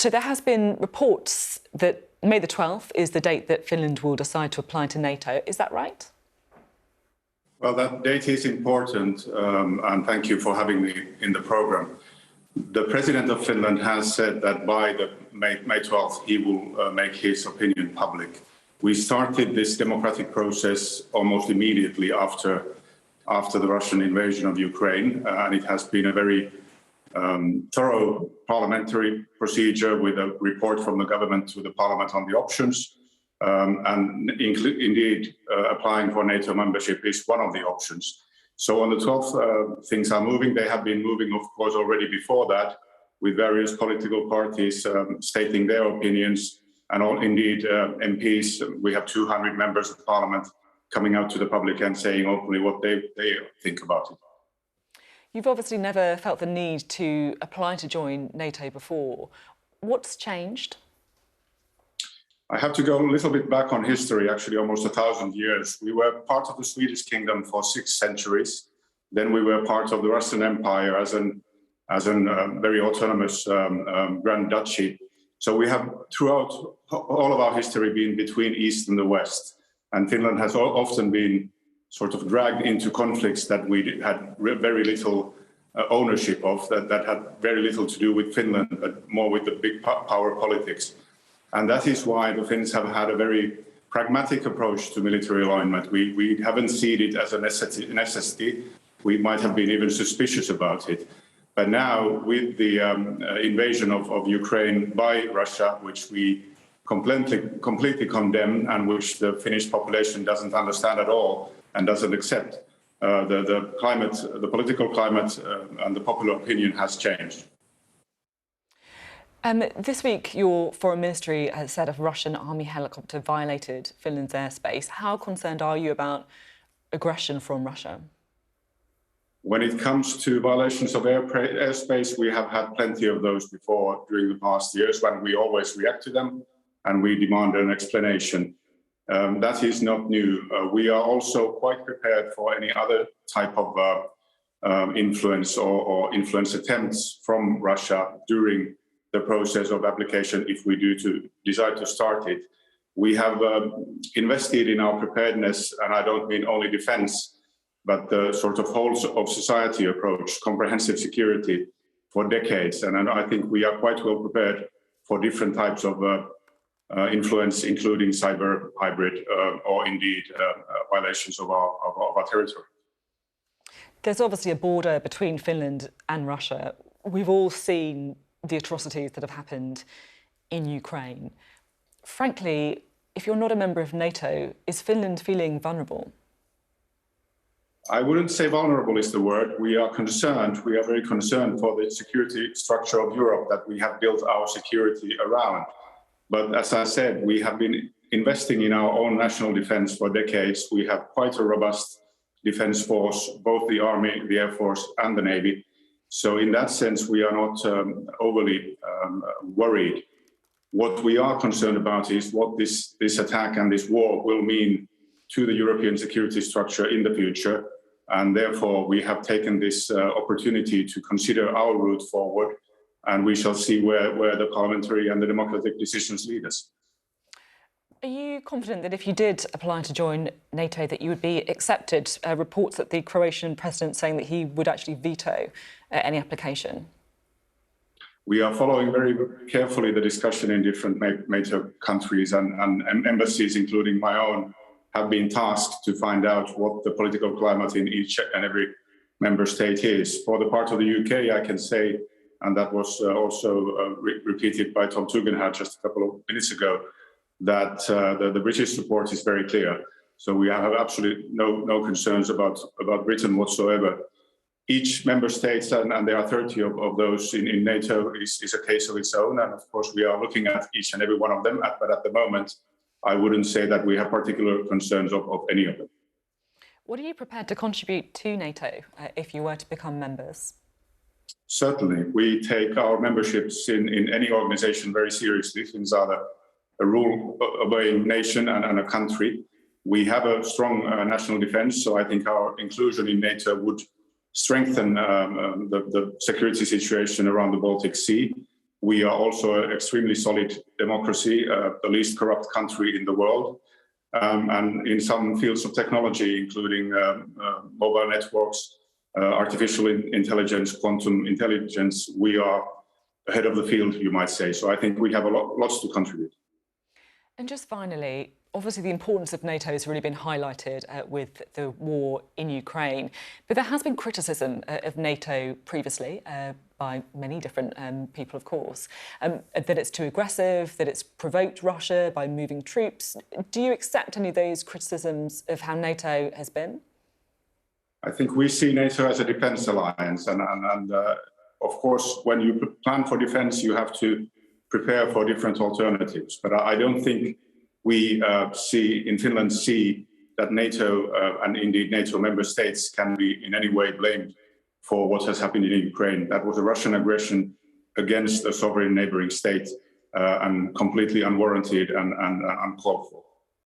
So there has been reports that May the 12th is the date that Finland will decide to apply to NATO. Is that right? Well, that date is important, and thank you for having me in the programme. The President of Finland has said that by the May 12th he will make his opinion public. We started this democratic process almost immediately after the Russian invasion of Ukraine, and it has been a very thorough parliamentary procedure with a report from the government to the parliament on the options. And indeed, applying for NATO membership is one of the options. So on the 12th, things are moving. They have been moving, of course, already before that, with various political parties stating their opinions, and indeed MPs. We have 200 members of parliament coming out to the public and saying openly what they think about it. You've obviously never felt the need to apply to join NATO before. What's changed? I have to go a little bit back on history, actually almost 1,000 years. We were part of the Swedish kingdom for 6 centuries. Then we were part of the Russian Empire as a very autonomous Grand Duchy. So we have throughout all of our history been between East and the West. And Finland has often been sort of dragged into conflicts that we had very little ownership of, that had very little to do with Finland, but more with the big power politics. And that is why the Finns have had a very pragmatic approach to military alignment. We haven't seen it as a necessity. We might have been even suspicious about it. But now, with the invasion of Ukraine by Russia, which we completely condemn and which the Finnish population doesn't understand at all and doesn't accept, the political climate and the popular opinion has changed. This week, your foreign ministry has said a Russian army helicopter violated Finland's airspace. How concerned are you about aggression from Russia? When it comes to violations of airspace, we have had plenty of those before during the past years, when we always react to them and we demand an explanation. That is not new. We are also quite prepared for any other type of influence or influence attempts from Russia during the process of application, if we decide to start it. We have invested in our preparedness, and I don't mean only defense, but the sort of whole of society approach, comprehensive security, for decades. And I think we are quite well prepared for different types of influence, including cyber, hybrid, or indeed violations of our territory. There's obviously a border between Finland and Russia. We've all seen the atrocities that have happened in Ukraine. Frankly, if you're not a member of NATO, is Finland feeling vulnerable? I wouldn't say vulnerable is the word. We are concerned. We are very concerned for the security structure of Europe that we have built our security around. But as I said, we have been investing in our own national defense for decades. We have quite a robust defense force, both the Army, the Air Force and the Navy. So in that sense, we are not overly worried. What we are concerned about is what this attack and this war will mean to the European security structure in the future. And therefore, we have taken this opportunity to consider our route forward, and we shall see where the parliamentary and the democratic decisions lead us. Are you confident that if you did apply to join NATO, that you would be accepted? Reports that the Croatian President saying that he would actually veto any application. We are following very carefully the discussion in different NATO countries, and embassies, including my own, have been tasked to find out what the political climate in each and every member state is. For the part of the UK, I can say, and that was also repeated by Tom Tugendhat just a couple of minutes ago, that the British support is very clear. So we have absolutely no concerns about Britain whatsoever. Each member state, and there are 30 of those in NATO, is a case of its own. And of course, we are looking at each and every one of them. But at the moment, I wouldn't say that we have particular concerns of any of them. What are you prepared to contribute to NATO if you were to become members? Certainly. We take our memberships in any organization very seriously. Finns are a rule-obeying nation and a country. We have a strong national defense, so I think our inclusion in NATO would strengthen the security situation around the Baltic Sea. We are also an extremely solid democracy, the least corrupt country in the world. And in some fields of technology, including mobile networks, artificial intelligence, quantum intelligence, we are ahead of the field, you might say. So I think we have lots to contribute. And just finally, obviously the importance of NATO has really been highlighted with the war in Ukraine, but there has been criticism of NATO previously by many different people, of course, that it's too aggressive, that it's provoked Russia by moving troops. Do you accept any of those criticisms of how NATO has been? I think we see NATO as a defence alliance, and of course, when you plan for defence, you have to prepare for different alternatives. But I don't think we in Finland see that NATO and indeed NATO member states can be in any way blamed for what has happened in Ukraine. That was a Russian aggression against a sovereign neighboring state and completely unwarranted and uncalled for.